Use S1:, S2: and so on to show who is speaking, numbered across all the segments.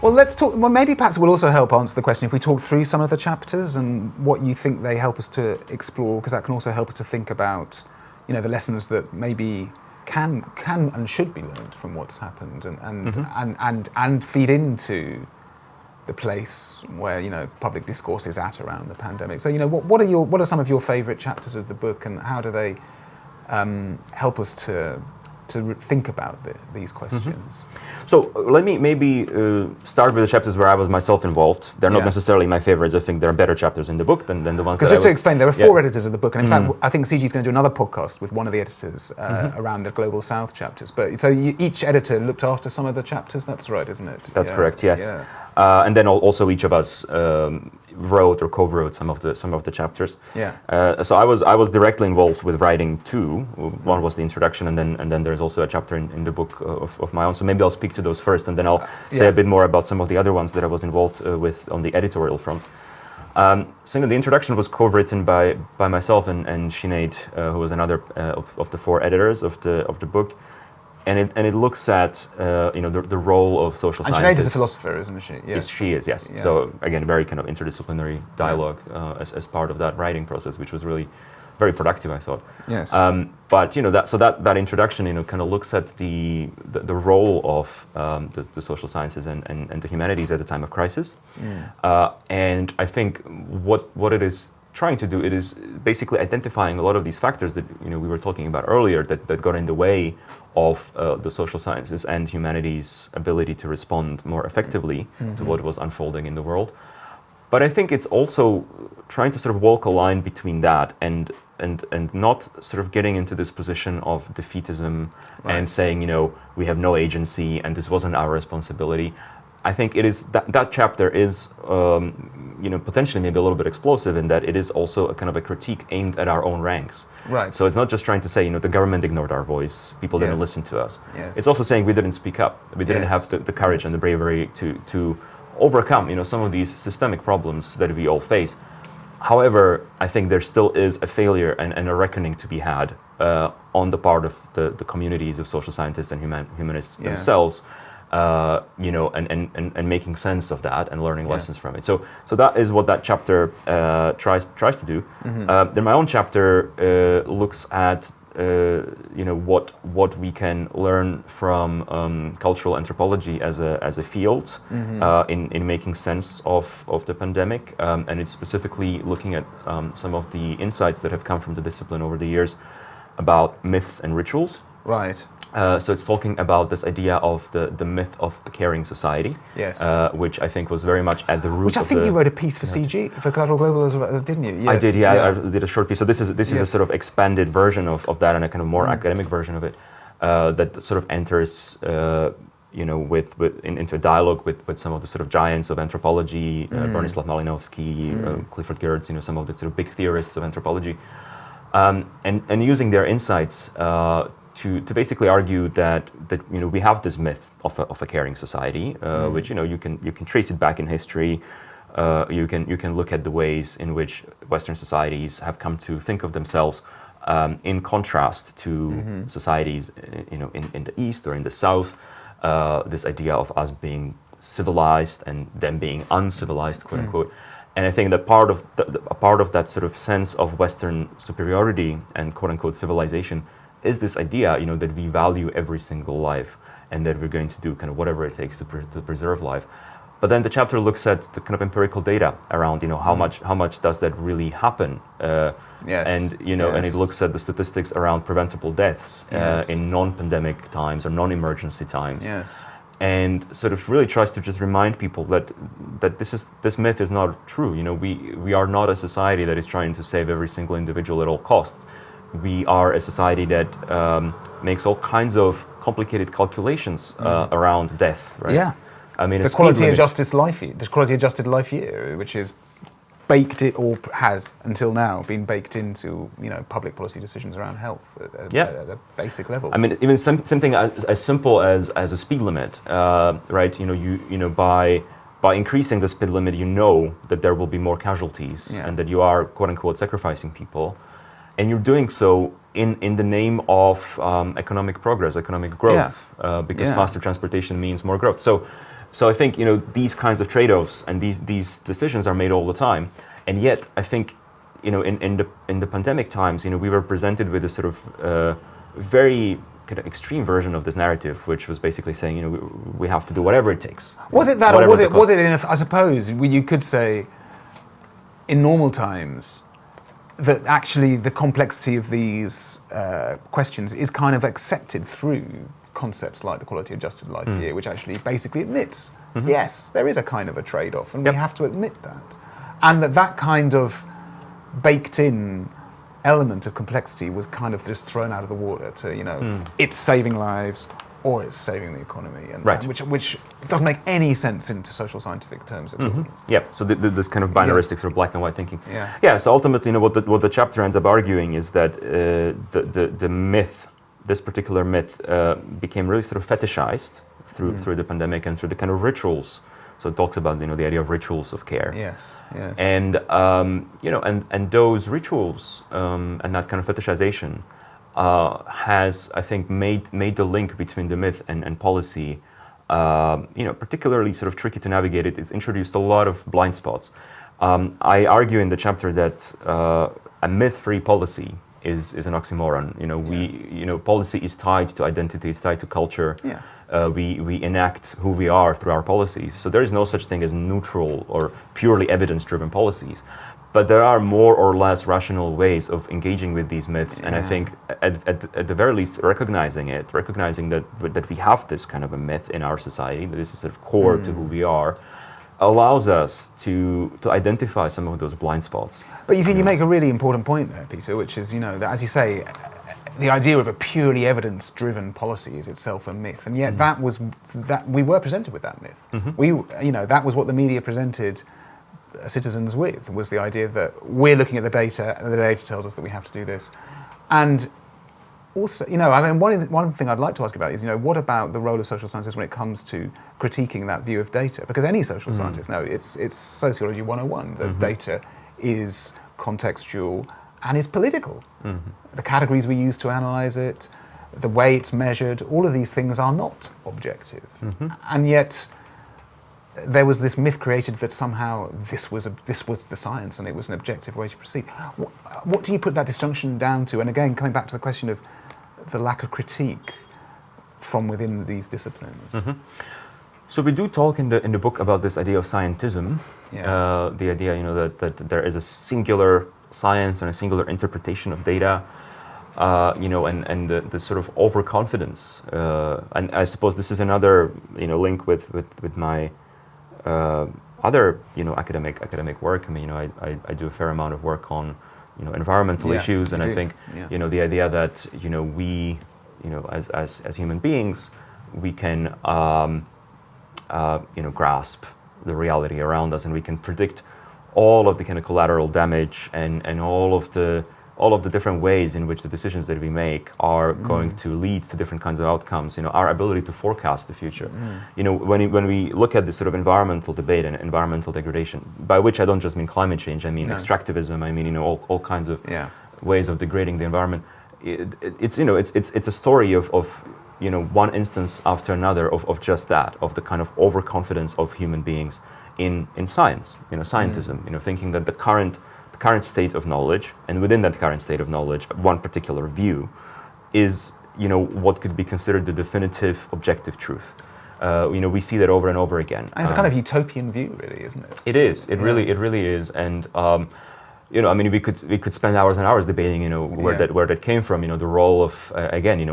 S1: Well, let's talk. Well, maybe perhaps it will also help answer the question if we talk through some of the chapters and what you think they help us to explore, because that can also help us to think about, the lessons that maybe can and should be learned from what's happened, and feed into the place where public discourse is at around the pandemic. So, what are some of your favourite chapters of the book, and how do they help us to think about these questions?
S2: So let me maybe start with the chapters where I was myself involved. They're not necessarily my favorites. I think there are better chapters in the book than the ones that I was...
S1: Because just to explain, there are 4 editors of the book, and in fact, I think CG is going to do another podcast with one of the editors around the Global South chapters. But so each editor looked after some of the chapters. That's right, isn't it?
S2: That's correct. Yes. Yeah. And then also each of us wrote or co-wrote some of the chapters.
S1: Yeah.
S2: So I was directly involved with writing 2. One was the introduction, and then there's also a chapter in the book of my own. So maybe I'll speak to those first, and then I'll say a bit more about some of the other ones that I was involved with on the editorial front. So the introduction was co-written by myself and Sinead, who was another of the 4 editors of the book. And it looks at the role of social sciences.
S1: And Sinead is a philosopher, isn't she?
S2: Yes, she is. Yes. So again, very kind of interdisciplinary dialogue as part of that writing process, which was really very productive, I thought.
S1: Yes.
S2: But that introduction kind of looks at the role of the social sciences and the humanities at a time of crisis. And I think what it is trying to do, it is basically identifying a lot of these factors that we were talking about earlier that got in the way of the social sciences and humanities' ability to respond more effectively to what was unfolding in the world. But I think it's also trying to sort of walk a line between that and not sort of getting into this position of defeatism and saying, we have no agency and this wasn't our responsibility. I think it is that chapter is potentially maybe a little bit explosive in that it is also a kind of a critique aimed at our own ranks.
S1: Right.
S2: So it's not just trying to say the government ignored our voice, people didn't listen to us.
S1: Yes.
S2: It's also saying we didn't speak up, we didn't have the courage and the bravery to overcome some of these systemic problems that we all face. However, I think there still is a failure and a reckoning to be had on the part of the communities of social scientists and humanists themselves. And making sense of that and learning lessons from it. So that is what that chapter tries to do. Then my own chapter looks at what we can learn from cultural anthropology as a field in making sense of the pandemic, and it's specifically looking at some of the insights that have come from the discipline over the years about myths and rituals.
S1: Right.
S2: So it's talking about this idea of the myth of the caring society, which I think was very much at the root of the...
S1: Which I think you wrote a piece for CG, for Cultural Global, didn't you? Yes.
S2: I did, I did a short piece. So this is a sort of expanded version of that and a kind of more academic version of it that sort of enters into a dialogue with some of the sort of giants of anthropology, Bronislaw Malinowski, Clifford Geertz, some of the sort of big theorists of anthropology, and using their insights to basically argue that we have this myth of a caring society, which you can trace it back in history. You can look at the ways in which Western societies have come to think of themselves in contrast to societies in the East or in the South. This idea of us being civilized and them being uncivilized, quote unquote. And I think that a part of that sort of sense of Western superiority and quote unquote civilization is this idea, that we value every single life and that we're going to do kind of whatever it takes to preserve life. But then the chapter looks at the kind of empirical data around, how much does that really happen? And it looks at the statistics around preventable deaths in non-pandemic times or non-emergency times.
S1: Yes.
S2: And sort of really tries to just remind people that this myth is not true. We are not a society that is trying to save every single individual at all costs. We are a society that makes all kinds of complicated calculations around death, right?
S1: Yeah.
S2: I mean,
S1: the quality adjusted life year, which is baked it, or has until now been baked into public policy decisions around health at a basic level.
S2: I mean, even something as simple as a speed limit, right? By increasing the speed limit, that there will be more casualties and that you are quote unquote sacrificing people. And you're doing so in the name of economic progress, economic growth, because
S1: Yeah.
S2: faster transportation means more growth. So I think these kinds of trade-offs and these decisions are made all the time, and yet I think in the pandemic times, we were presented with a sort of very kind of extreme version of this narrative, which was basically saying, we have to do whatever it takes.
S1: Was it that, or was it I suppose you could say, in normal times, that actually the complexity of these questions is kind of accepted through concepts like the quality adjusted life year, which actually basically admits, yes, there is a kind of a trade-off, and we have to admit that. And that kind of baked in element of complexity was kind of just thrown out of the water to, it's saving lives or it's saving the economy, and which doesn't make any sense into social scientific terms at all.
S2: Yeah, so this kind of binaristic sort of black and white thinking. Yeah, so ultimately, what the chapter ends up arguing is that the myth, this particular myth, became really sort of fetishized through the pandemic and through the kind of rituals. So it talks about the idea of rituals of care.
S1: Yes.
S2: And and those rituals and that kind of fetishization has, I think, made the link between the myth and policy, particularly sort of tricky to navigate. It's introduced a lot of blind spots. I argue in the chapter that a myth-free policy is an oxymoron. Policy is tied to identity, it's tied to culture.
S1: Yeah.
S2: We enact who we are through our policies. So there is no such thing as neutral or purely evidence-driven policies. But there are more or less rational ways of engaging with these myths, and I think at the very least recognizing that we have this kind of a myth in our society, that this is sort of core to who we are, allows us to identify some of those blind spots.
S1: But you see, you make a really important point there, Peter, which is, that, as you say, the idea of a purely evidence-driven policy is itself a myth, and yet that we were presented with that myth. That was what the media presented citizens with, was the idea that we're looking at the data, and the data tells us that we have to do this. And also, one thing I'd like to ask about is, what about the role of social sciences when it comes to critiquing that view of data? Because any social scientist knows it's sociology 101, that data is contextual and is political. The categories we use to analyze it, the way it's measured, all of these things are not objective. And yet there was this myth created that somehow this was the science and it was an objective way to proceed. What do you put that disjunction down to? And again, coming back to the question of the lack of critique from within these disciplines.
S2: So we do talk in the book about this idea of scientism, the idea that there is a singular science and a singular interpretation of data, and the sort of overconfidence. And I suppose this is another link with my other academic work. I mean, I do a fair amount of work on environmental issues, and I think the idea that we as human beings, we can grasp the reality around us, and we can predict all of the kind of collateral damage and all of the different ways in which the decisions that we make are going to lead to different kinds of outcomes. Our ability to forecast the future. When we look at this sort of environmental debate and environmental degradation, by which I don't just mean climate change, I mean extractivism. I mean all kinds of ways of degrading the environment. It's a story of one instance after another of just that, of the kind of overconfidence of human beings in science, scientism, thinking that the current state of knowledge, and within that current state of knowledge, one particular view is, what could be considered the definitive objective truth. We see that over and over again.
S1: And it's a kind of utopian view, really, isn't it?
S2: It is. It really is. And we could spend hours and hours debating, where that came from. The role of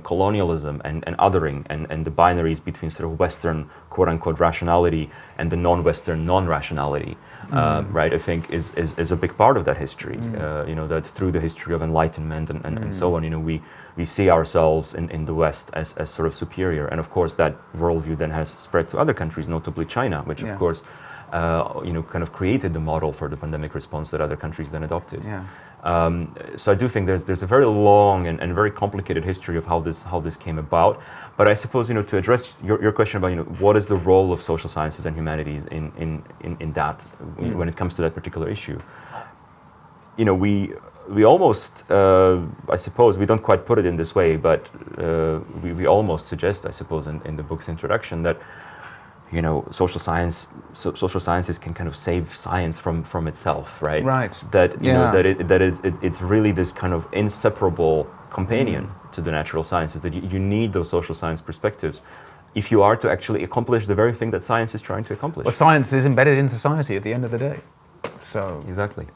S2: colonialism and othering and the binaries between sort of Western quote unquote rationality and the non-Western non-rationality. Right? I think is a big part of that history. That through the history of enlightenment and so on, we see ourselves in the West as sort of superior. And of course, that worldview then has spread to other countries, notably China, which of course. Kind of created the model for the pandemic response that other countries then adopted. So I do think there's a very long and very complicated history of how this came about. But I suppose to address your question about what is the role of social sciences and humanities in that when it comes to that particular issue. we almost, I suppose, we don't quite put it in this way, but we almost suggest, I suppose, in the book's introduction that, you know, social sciences can kind of save science from itself, right?
S1: Right.
S2: That you know
S1: Yeah.
S2: that it's really this kind of inseparable companion to the natural sciences. That you need those social science perspectives if you are to actually accomplish the very thing that science is trying to accomplish.
S1: Well, science is embedded in society at the end of the day. So
S2: Exactly.